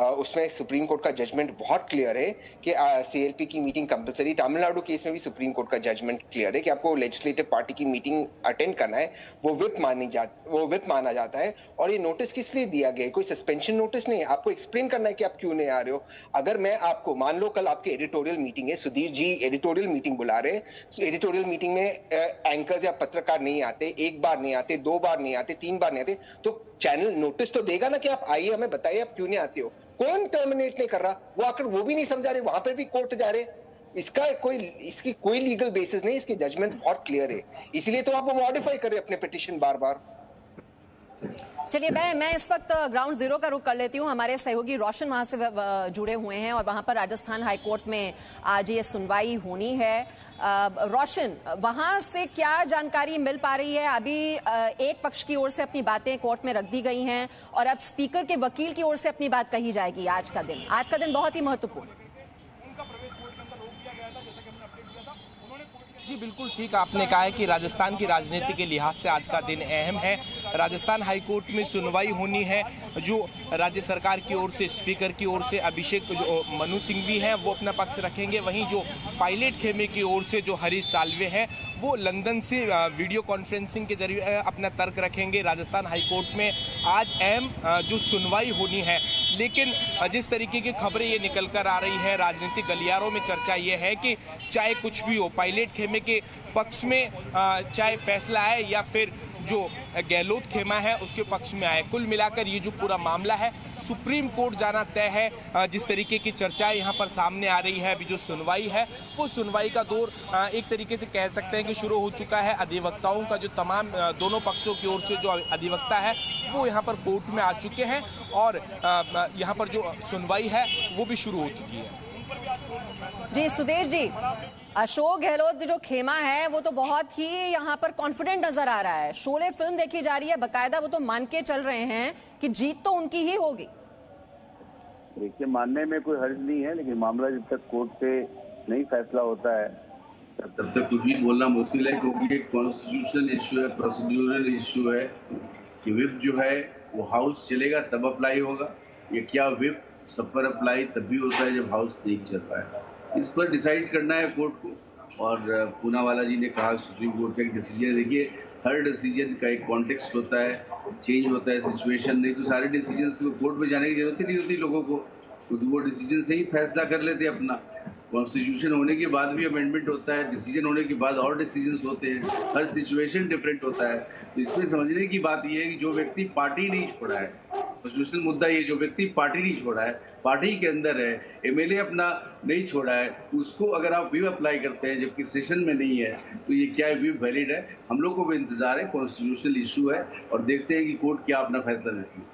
उसमें supreme court का judgement बहुत क्लियर है कि सीएलपी की मीटिंग कंपलसरी। तमिलनाडु केस में भी सुप्रीम कोर्ट का जजमेंट क्लियर है कि आपको लेजिस्लेटिव पार्टी की मीटिंग अटेंड करना है, वो विप माना जाता है। और ये नोटिस किस लिए दिया गया है? कोई सस्पेंशन नोटिस नहीं है, आपको एक्सप्लेन करना है कि आप क्यों नहीं आ रहे हो। अगर मैं आपको मान लो कल आपकी एडिटोरियल मीटिंग है, सुधीर जी एडिटोरियल मीटिंग बुला रहे हैं, एडिटोरियल मीटिंग में एंकर्स या पत्रकार नहीं आते, एक बार नहीं आते, 2 बार नहीं आते, 3 बार नहीं आते, तो चैनल नोटिस तो देगा ना कि आप आइए, हमें बताइए आप क्यों नहीं आते हो। कौन टर्मिनेट नहीं कर रहा, वो आकर वो भी नहीं समझा रहे, वहां पर भी कोर्ट जा रहे। इसकी कोई लीगल बेसिस नहीं, इसके जजमेंट बहुत क्लियर है, इसलिए तो आप वो मॉडिफाई कर रहे हैं अपने पिटीशन बार बार। चलिए मैं इस वक्त ग्राउंड जीरो का रुख कर लेती हूँ। हमारे सहयोगी रोशन वहां से जुड़े हुए हैं और वहां पर राजस्थान हाईकोर्ट में आज ये सुनवाई होनी है। रोशन, वहां से क्या जानकारी मिल पा रही है? अभी एक पक्ष की ओर से अपनी बातें कोर्ट में रख दी गई हैं और अब स्पीकर के वकील की ओर से अपनी बात कही जाएगी। आज का दिन बहुत ही महत्वपूर्ण। जी बिल्कुल ठीक आपने कहा है कि राजस्थान की राजनीति के लिहाज से आज का दिन अहम है। राजस्थान हाईकोर्ट में सुनवाई होनी है। जो राज्य सरकार की ओर से, स्पीकर की ओर से अभिषेक जो मनु सिंघवी हैं वो अपना पक्ष रखेंगे, वहीं जो पायलट खेमे की ओर से जो हरीश साल्वे हैं वो लंदन से वीडियो कॉन्फ्रेंसिंग के जरिए अपना तर्क रखेंगे। राजस्थान हाईकोर्ट में आज अहम जो सुनवाई होनी है, लेकिन जिस तरीके की खबरें ये निकल कर आ रही है, राजनीतिक गलियारों में चर्चा ये है कि चाहे कुछ भी हो, पायलट खेमे के पक्ष में चाहे फैसला आए या फिर जो गहलोत खेमा है उसके पक्ष में आए, कुल मिलाकर ये जो पूरा मामला है सुप्रीम कोर्ट जाना तय है। जिस तरीके की चर्चाएं यहाँ पर सामने आ रही है, अभी जो सुनवाई है वो सुनवाई का दौर एक तरीके से कह सकते हैं कि शुरू हो चुका है। अधिवक्ताओं का जो तमाम दोनों पक्षों की ओर से जो अधिवक्ता है वो यहाँ पर कोर्ट में आ चुके हैं और यहाँ पर जो सुनवाई है वो भी शुरू हो चुकी है। जी सुदेश जी, अशोक गहलोत जो खेमा है वो तो बहुत ही यहाँ पर कॉन्फिडेंट नजर आ रहा है। शोले फिल्म देखी जा रही है बकायदा, वो तो मान के चल रहे हैं कि जीत तो उनकी ही होगी। देखिए, मानने में कोई हर्ज नहीं है, लेकिन मामला जब तक कोर्ट से नहीं फैसला होता है तब तक कुछ भी बोलना मुश्किल है, क्योंकि एक कॉन्स्टिट्यूशनल इश्यू है, प्रोसीड्यूरल इश्यू है कि विप जो है वो हाउस चलेगा तब अप्लाई होगा, ये क्या विप सब पर अप्लाई तब भी होता है जब हाउस नहीं चल रहा है। इस पर डिसाइड करना है कोर्ट को। और पूनावाला जी ने कहा सुप्रीम कोर्ट का एक डिसीजन, देखिए हर डिसीजन का एक कॉन्टेक्स्ट होता है, चेंज होता है सिचुएशन, नहीं तो सारे डिसीजन को कोर्ट में जाने की जरूरत ही नहीं होती लोगों को, क्योंकि वो डिसीजन से ही फैसला कर लेते अपना। कॉन्स्टिट्यूशन होने के बाद भी अमेंडमेंट होता है, डिसीजन होने के बाद और डिसीजंस होते हैं, हर सिचुएशन डिफरेंट होता है। तो इसमें समझने की बात यह है कि जो व्यक्ति पार्टी नहीं छोड़ा है, कॉन्स्टिट्यूशनल मुद्दा ये, जो व्यक्ति पार्टी नहीं छोड़ा है, पार्टी के अंदर है, एमएलए अपना नहीं छोड़ा है, उसको अगर आप व्हिप अप्लाई करते हैं जबकि सेशन में नहीं है, तो ये क्या व्हिप वैलिड है? हम लोग को भी इंतजार है, कॉन्स्टिट्यूशनल इशू है और देखते हैं कि कोर्ट क्या अपना फैसला देती है।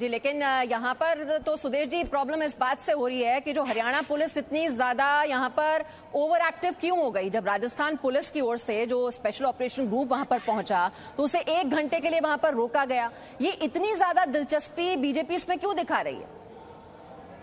जी, लेकिन यहाँ पर तो सुदेश जी प्रॉब्लम इस बात से हो रही है कि जो हरियाणा पुलिस इतनी ज्यादा यहाँ पर ओवर एक्टिव क्यों हो गई? जब राजस्थान पुलिस की ओर से जो स्पेशल ऑपरेशन ग्रुप वहां पर पहुंचा तो उसे 1 घंटे के लिए वहां पर रोका गया। ये इतनी ज्यादा दिलचस्पी बीजेपी इसमें क्यों दिखा रही है?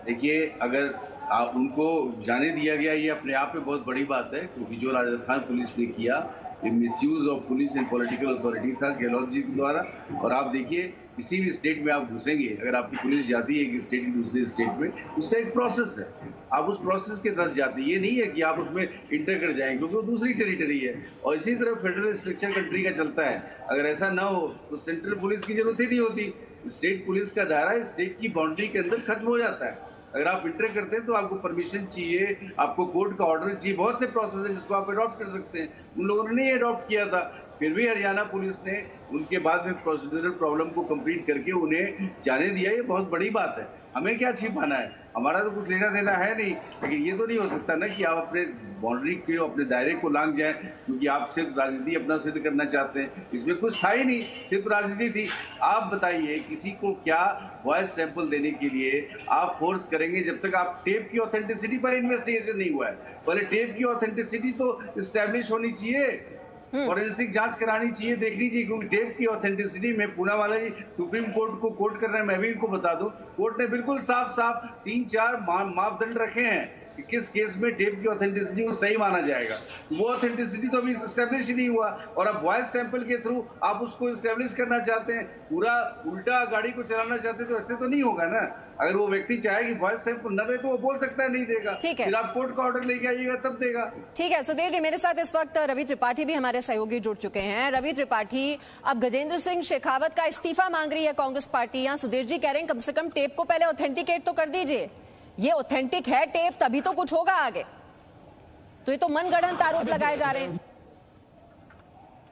देखिए, अगर आप उनको जाने दिया गया, ये अपने आप में बहुत बड़ी बात है, क्योंकि जो राजस्थान पुलिस ने किया ये misuse of police and political authority था गहलोत जी के द्वारा। और आप देखिए, किसी भी स्टेट में आप घुसेंगे, अगर आपकी पुलिस जाती है एक स्टेट की दूसरे स्टेट में, उसका एक प्रोसेस है, आप उस प्रोसेस के तहत जाते हैं। ये नहीं है कि आप उसमें इंटर कर जाएंगे, क्योंकि वो दूसरी टेरिटरी है। और इसी तरह फेडरल स्ट्रक्चर कंट्री का चलता है, अगर ऐसा ना हो तो सेंट्रल पुलिस की जरूरत ही नहीं होती। स्टेट पुलिस का दायरा स्टेट की बाउंड्री के अंदर खत्म हो जाता है। अगर आप इंटर करते हैं तो आपको परमिशन चाहिए, आपको कोर्ट का ऑर्डर चाहिए, बहुत से प्रोसेस है जिसको आप अडॉप्ट कर सकते हैं। उन लोगों ने नहीं अडॉप्ट किया था, फिर भी हरियाणा पुलिस ने उनके बाद में प्रोसीड्यूरल प्रॉब्लम को कंप्लीट करके उन्हें जाने दिया। ये बहुत बड़ी बात है, हमें क्या छिपाना है, हमारा तो कुछ लेना देना है नहीं। लेकिन ये तो नहीं हो सकता ना कि आप अपने बाउंड्री के, अपने दायरे को लांघ जाएं, क्योंकि आप सिर्फ राजनीति अपना सिद्ध करना चाहते हैं। इसमें कुछ था ही नहीं, सिर्फ राजनीति थी। आप बताइए, किसी को क्या वॉइस सैंपल देने के लिए आप फोर्स करेंगे जब तक आप टेप की ऑथेंटिसिटी पर इन्वेस्टिगेशन नहीं हुआ है? पहले टेप की ऑथेंटिसिटी तो इस्टेब्लिश होनी चाहिए, फॉरेंसिक जांच करानी चाहिए, देखनी चाहिए, क्योंकि टेप की ऑथेंटिसिटी में पूनावाला जी सुप्रीम कोर्ट को कोर्ट कर रहे हैं। मैं भी इनको बता दूं, कोर्ट ने बिल्कुल साफ साफ 3-4 मापदंड रखे हैं कि किस केस में टेप की ऑथेंटिसिटी को सही माना जाएगा। वो ऑथेंटिसिटी तो अभी एस्टेब्लिश ही नहीं हुआ, और अब वॉइस सैंपल के थ्रू आप उसको एस्टेब्लिश करना चाहते हैं, पूरा उल्टा गाड़ी को चलाना चाहते हैं, तो ऐसे तो नहीं होगा ना। अगर वो व्यक्ति चाहे कि वॉइस सैंपल न दे तो वो बोल सकता है नहीं देगा, ठीक है, फिर आप कोर्ट का ऑर्डर लेके आइएगा तब देगा। ठीक है सुधीर जी, मेरे साथ इस वक्त रवि त्रिपाठी भी हमारे सहयोगी जुड़ चुके हैं। रवि त्रिपाठी, अब गजेंद्र सिंह शेखावत का इस्तीफा मांग रही है कांग्रेस पार्टी, या सुधीर जी कह रहे हैं कम से कम टेप को पहले ऑथेंटिकेट तो कर दीजिए, ये ऑथेंटिक है टेप तभी तो कुछ होगा आगे, तो ये तो मनगढ़ंत आरोप लगाए जा रहे हैं।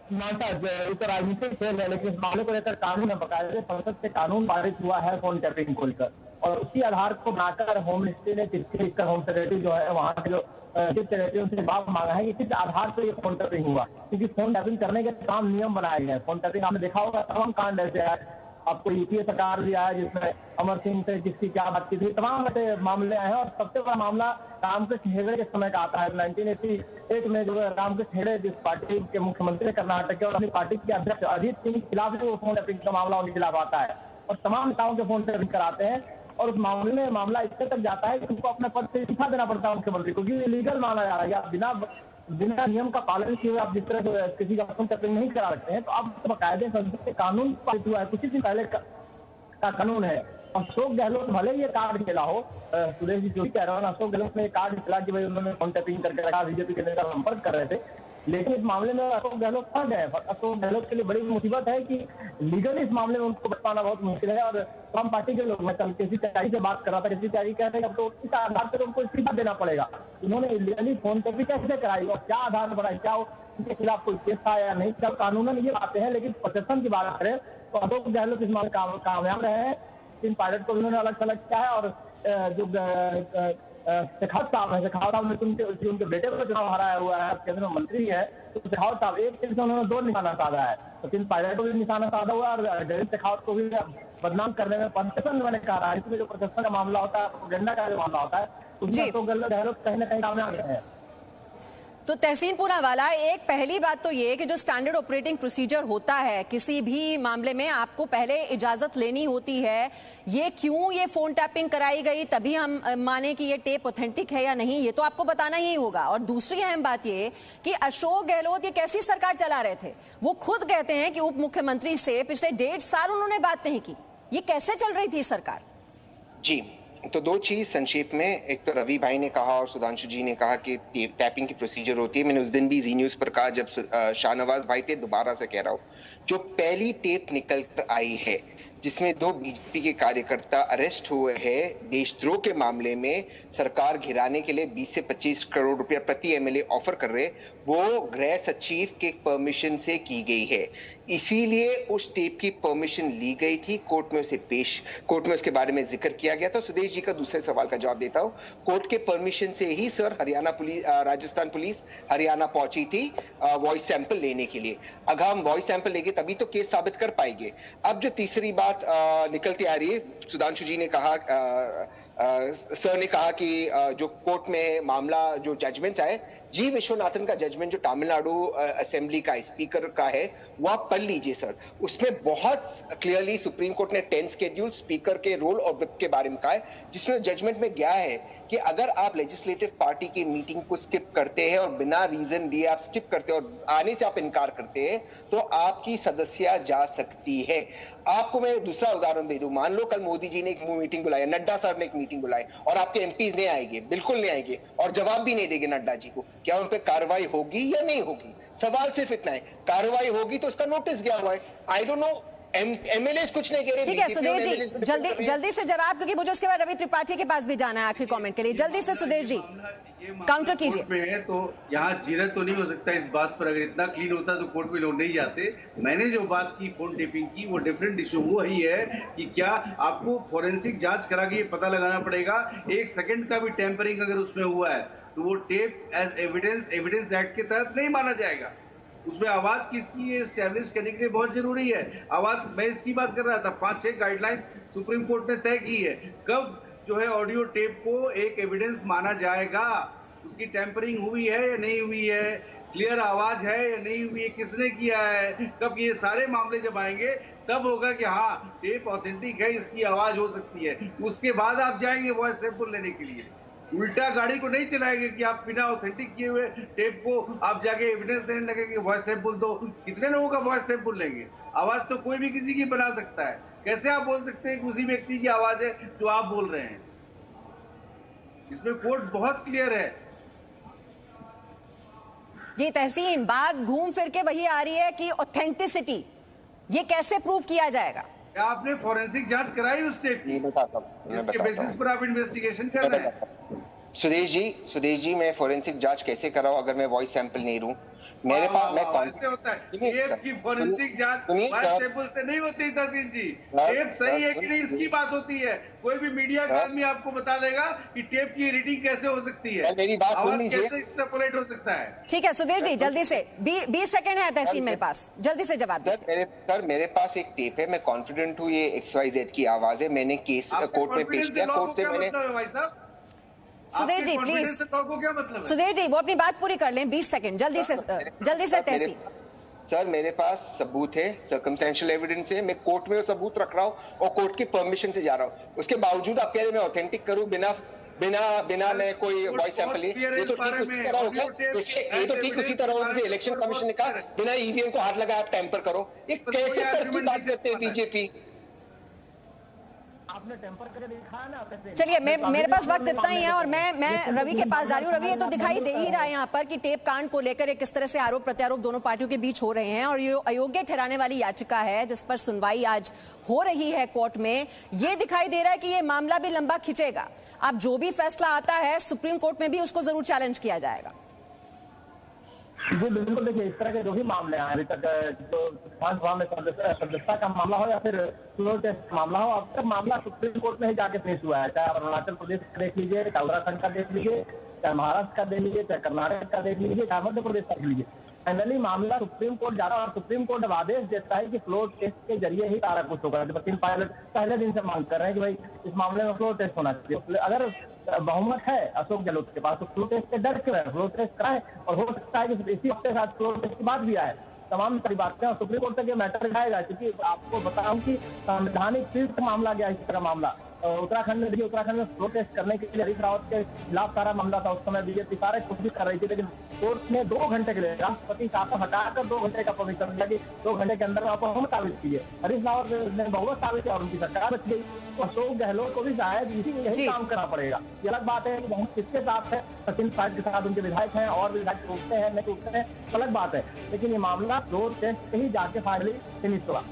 तो राजनीतिक खेल है, लेकिन इस मामले को लेकर कानून है, बकायदे संसद से कानून पारित हुआ है फोन टैपिंग को लेकर, और उसी आधार को बनाकर होम मिनिस्ट्री ने चिट्ठी लिखकर होम सेक्रेटरी जो है वहाँ के जो चीफ सेक्रेटरी उनसे जवाब मांगा है कि किस आधार पर ये फोन टैपिंग हुआ, क्योंकि फोन टैपिंग करने के तमाम नियम बनाए गए हैं। फोन टैपिंग आपने देखा होगा तमाम कांड ऐसे है, आपको यूपीए सरकार भी आया जिसमें अमर सिंह से किसकी क्या बात की थी, तमाम ऐसे मामले आए हैं। और सबसे बड़ा मामला रामकृष्ण हेगड़े के समय का आता है 1988 में, जो रामकृष्ण हेगड़े जिस पार्टी के मुख्यमंत्री कर्नाटक के और अपनी पार्टी के अध्यक्ष अजीत सिंह के खिलाफ जो फोन टैपिंग का मामला उनके खिलाफ आता है, और तमाम नेताओं के फोन टैपिंग कराते हैं, और उस मामले में मामला इससे तक जाता है कि उनको अपने पद से इस्तीफा देना पड़ता है मुख्यमंत्री को, क्योंकि इलीगल माना जा रहा है, बिना नियम का पालन किए हुए आप जिस तरह से किसी का फोन टैपिंग नहीं करा सकते हैं। तो अब बकायदे संसद से कानून पारित हुआ है, कुछ ही दिन पहले का कानून है। अशोक गहलोत भले ये कार्ड खेला हो, सुरेश जी जो कह रहे हो, अशोक गहलोत ने कार्ड खेला कि भाई उन्होंने फोन टैपिंग करके रखा, बीजेपी के नेता संपर्क कर रहे थे, लेकिन इस मामले में अशोक गहलोत फंस गए। अशोक गहलोत के लिए बड़ी मुसीबत है कि लीगली इस मामले में उनको बच पाना बहुत मुश्किल है। और तमाम पार्टी के लोग, मैं कल किसी तैयारी से बात कर रहा था, किसी तैयारी कह रहे हैं अब तो इस आधार पर उनको इस्तीफा देना पड़ेगा। उन्होंने इलीगली फोन टैपिंग कैसे कराई और क्या आधार बनाई, क्या उनके खिलाफ कोई केस था या नहीं, सब कानूनन ये बातें हैं। लेकिन प्रशासन की बात करें तो अशोक गहलोत इस मामले कामयाब रहे हैं, इन पायलट को उन्होंने अलग थलग किया है। और जो शेखावत साहब है, शेखावत साहब ने उनके बेटे को चुनाव हराया हुआ है, केंद्रीय मंत्री है, तो शेखावत साहब एक से उन्होंने 2 निशाना साधा है, तो 3 पायलट को भी निशाना साधा हुआ है, और जयंत शेखावत को भी बदनाम करने में प्रशासन मैंने कहा है। इसमें जो प्रशासन का मामला होता है, प्रोपेगेंडा का जो मामला होता है, उसमें तो गहलोत कहीं ना कहीं कामयाब है। तो तहसीन पूनावाला, एक पहली बात तो ये कि जो स्टैंडर्ड ऑपरेटिंग प्रोसीजर होता है किसी भी मामले में, आपको पहले इजाजत लेनी होती है। ये क्यों ये फोन टैपिंग कराई गई तभी हम माने कि ये टेप ऑथेंटिक है या नहीं, ये तो आपको बताना ही होगा। और दूसरी अहम बात ये कि अशोक गहलोत ये कैसी सरकार चला रहे थे, वो खुद कहते हैं कि उप मुख्यमंत्री से पिछले 1.5 साल उन्होंने बात नहीं की, ये कैसे चल रही थी सरकार? जी, तो 2 चीज संक्षेप में, एक तो रवि भाई ने कहा और सुधांशु जी ने कहा कि टैपिंग की प्रोसीजर होती है। मैंने उस दिन भी जी न्यूज पर कहा जब शाहनवाज भाई थे, दोबारा से कह रहा हूँ, जो पहली टेप निकल कर आई है जिसमें 2 बीजेपी के कार्यकर्ता अरेस्ट हुए हैं देशद्रोह के मामले में, सरकार घिराने के लिए 20 से 25 करोड़ रुपया प्रति एमएलए ऑफर कर रहे, वो गृह सचिव के परमिशन से की गई है। इसीलिए उस टेप की परमिशन ली गई थी, कोर्ट में उसके बारे में जिक्र किया गया था। सुदेश जी का दूसरे सवाल का जवाब देता हूं, कोर्ट के परमिशन से ही सर राजस्थान पुलिस हरियाणा पहुंची थी वॉइस सैंपल लेने के लिए। अगर हम वॉइस सैंपल लेंगे तभी तो केस साबित कर पाएंगे। अब जो तीसरी बात निकलती आ रही है, सुधांशु जी ने कहा, सर ने कहा कि जो कोर्ट में मामला, जो जजमेंट्स आए, जी विश्वनाथन का जजमेंट जो तमिलनाडु असेंबली का स्पीकर का है, वो आप पढ़ लीजिए सर। उसमें बहुत क्लियरली सुप्रीम कोर्ट ने 10 शेड्यूल स्पीकर के रोल और विप के बारे में कहा है, जिसमें जजमेंट में गया है कि अगर आप लेजिस्लेटिव पार्टी की मीटिंग को स्किप करते हैं और बिना रीजन दिए आप स्किप करते हैं और आने से आप इनकार करते हैं, तो आपकी सदस्यता जा सकती है। आपको मैं दूसरा उदाहरण दे दूं, मान लो कल मोदी जी ने एक मीटिंग बुलाई, नड्डा साहब ने एक मीटिंग बुलाई और आपके एमपीज नहीं आएंगे, बिल्कुल नहीं आएंगे और जवाब भी नहीं देंगे नड्डा जी को, क्या उन पर कार्रवाई होगी या नहीं होगी? सवाल सिर्फ इतना है, कार्रवाई होगी तो उसका नोटिस गया हुआ है। आई डोंट नो, एमएलए कुछ नहीं कह रहे। ठीक है सुदेश जी, जल्दी से जवाब, क्योंकि मुझे उसके बाद रवि त्रिपाठी के पास भी जाना है आखिरी कमेंट के लिए। जल्दी से सुदेश जी काउंटर कीजिए। तो यहाँ जीरत तो नहीं हो सकता इस बात पर, अगर इतना क्लीन होता तो कोर्ट में लोग नहीं जाते। मैंने जो बात की फोन टेपिंग की, वो डिफरेंट इशू वो ही है कि क्या आपको फोरेंसिक जांच करा के ये पता लगाना पड़ेगा 1 सेकंड का भी टेम्परिंग अगर उसमें हुआ है तो वो टेप एज एविडेंस एक्ट के तहत नहीं माना जाएगा। उसमें आवाज किसकी है एस्टैब्लिश करने के लिए बहुत जरूरी है। आवाज, मैं इसकी बात कर रहा था, 5-6 गाइडलाइन सुप्रीम कोर्ट ने तय की है कब जो है ऑडियो टेप को एक एविडेंस माना जाएगा, उसकी टेम्परिंग हुई है या नहीं हुई है, क्लियर आवाज है या नहीं हुई है, किसने किया है, कब, ये सारे मामले जब आएंगे तब होगा कि हाँ टेप ऑथेंटिक है, इसकी आवाज हो सकती है। उसके बाद आप जाएंगे वॉइस सैंपल लेने के लिए। उल्टा गाड़ी को नहीं चलाएंगे कि आप बिना ऑथेंटिक किए हुए टेप को आप जाके एविडेंस देने लगेंगे वॉइस सैंपल दो। कितने लोगों का वॉइस सैंपल लेंगे? आवाज तो कोई भी किसी की बना सकता है। कैसे आप बोल सकते हैं कि उसी व्यक्ति की आवाज है जो आप बोल रहे हैं? इसमें कोर्ट बहुत क्लियर है। जी तहसीन, बात घूम फिर के वही आ रही है कि ऑथेंटिसिटी ये कैसे प्रूव किया जाएगा? क्या आपने फॉरेंसिक जांच कराई उस टेप की? इसके बेसिस पर आप इन्वेस्टिगेशन कर रहे हैं? सुदेश जी, मैं फोरेंसिक जांच कैसे कराऊं अगर मैं वॉइस सैंपल नहीं लूं? मेरे पास मैं कैसे होता है टेप की फॉरेंसिक जांच वॉइस सैंपल से नहीं होती तहसीन जी। टेप सही है कि नहीं इसकी बात होती है। कोई भी मीडिया का आदमी आपको बता देगा कि टेप की एडिटिंग कैसे हो सकती है, मेरी बात सुन लीजिए, कैसे एक्सट्रापोलेट हो सकता है। ठीक है सुदेश जी, जल्दी से 20 सेकंड है तहसीन मेरे पास, जल्दी से जवाब दीजिए। सर मेरे पास एक टेप है, मैं कॉन्फिडेंट हूँ ये XYZ की आवाज है, मैंने केस कोर्ट में पेश किया, कोर्ट से मैंने। सुदेश जी प्लीज, को क्या मतलब है? सुदेश जी वो अपनी बात पूरी कर लें, 20 सेकंड जल्दी से तहसीन। सर मेरे पास सबूत है, सर्कमस्टेंशियल एविडेंस है, मैं कोर्ट में वो सबूत रख रहा हूँ और कोर्ट की परमिशन से जा रहा हूँ। उसके बावजूद आप कह रहे मैं ऑथेंटिक करूँ बिना मैं कोई वॉइस सैंपल ये तो ठीक उसी तरह होगा, ये तो ठीक उसी तरह होगा जैसे इलेक्शन कमीशन ने कहा बिना ईवीएम को हाथ लगाया आप टैंपर करो। ये कैसे तर्क की बात करते हैं बीजेपी? आपने टेम्पर करके दिखाया ना। चलिए मेरे पास वक्त इतना ही है और मैं रवि के पास जा रही हूँ। रवि, ये तो दिखाई दे ही रहा है यहाँ पर कि टेप कांड को लेकर किस तरह से आरोप प्रत्यारोप दोनों पार्टियों के बीच हो रहे हैं और ये अयोग्य ठहराने वाली याचिका है जिस पर सुनवाई आज हो रही है कोर्ट में। ये दिखाई दे रहा है कि ये मामला भी लंबा खिंचेगा। अब जो भी फैसला आता है सुप्रीम कोर्ट में भी उसको जरूर चैलेंज किया जाएगा। जी बिल्कुल, देखिए इस तरह के जो भी मामले हैं अभी तक, जो विधानसभा में सदस्यता का मामला हो या फिर फ्लोर टेस्ट का मामला हो, अब तक मामला सुप्रीम कोर्ट में ही जाके पेश हुआ है। चाहे अरुणाचल प्रदेश का देख लीजिए, चाहे उत्तराखंड का देख लीजिए, चाहे महाराष्ट्र का देख लीजिए, चाहे कर्नाटक का देख लीजिए, चाहे मध्य प्रदेश का देख लीजिए, फाइनली मामला सुप्रीम कोर्ट जा रहा है और सुप्रीम कोर्ट अब आदेश देता है कि फ्लोर टेस्ट के जरिए ही सारा कुछ होगा। वकील पायलट पहले दिन से मांग कर रहे हैं कि भाई इस मामले में फ्लोर टेस्ट होना चाहिए। अगर बहुमत है अशोक गहलोत के पास तो फ्लोर टेस्ट के डर क्यों है? फ्लोर टेस्ट कराए और हो सकता है कि इसी हफ्ते साथ फ्लोर टेस्ट की बात भी आए। तमाम सारी बातें और सुप्रीम कोर्ट तक ये मैटर जाएगा, क्योंकि आपको बताऊं कि संवैधानिक पीठ मामला गया इस तरह मामला उत्तराखंड में। देखिए उत्तराखंड में फ्लोर टेस्ट करने के लिए हरीश रावत के खिलाफ सारा मामला था। उस समय बीजेपी सारे कोशिश कर रही थी, लेकिन कोर्ट ने 2 घंटे के लिए राष्ट्रपति शासन हटाकर 2 घंटे का परमिशन दिया कि 2 घंटे के अंदर आपको हम साबित कीजिए। हरीश रावत ने बहुमत साबित किया और उनकी सरकार बच गई। अशोक गहलोत को भी शायद यही काम करना पड़ेगा। ये अलग बात है कि बहुमत किसके साथ है, सचिन पायलट के साथ उनके विधायक हैं और विधायक टूटते हैं नहीं टूटते हैं अलग बात है, लेकिन ये मामला फ्लोर टेस्ट से ही जाके फाइनली फिनिश हुआ।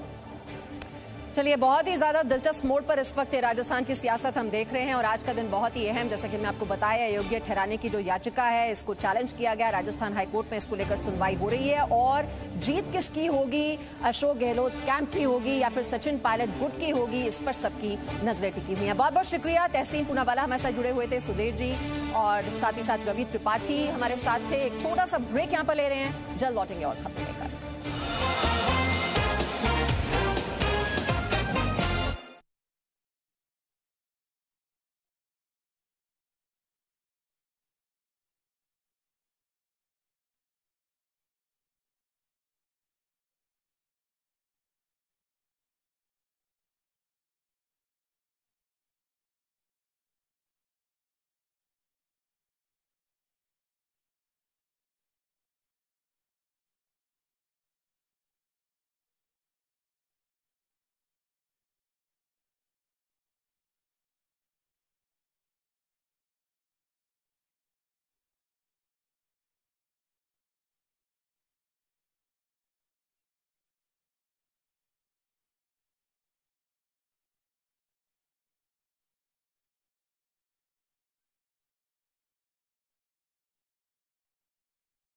चलिए, बहुत ही ज्यादा दिलचस्प मोड़ पर इस वक्त राजस्थान की सियासत हम देख रहे हैं और आज का दिन बहुत ही अहम, जैसा कि मैं आपको बताया, अयोग्य ठहराने की जो याचिका है इसको चैलेंज किया गया। राजस्थान हाईकोर्ट में इसको लेकर सुनवाई हो रही है और जीत किसकी होगी, अशोक गहलोत कैंप की होगी या फिर सचिन पायलट गुट की होगी, इस पर सबकी नजरें टिकी हुई हैं। बहुत बहुत शुक्रिया तहसीन पूनावाला हमारे साथ जुड़े हुए थे, सुधीर जी और साथ ही साथ रवि त्रिपाठी हमारे साथ थे। एक छोटा सा ब्रेक यहाँ पर ले रहे हैं, जल्द लौटेंगे और खबरें लेकर।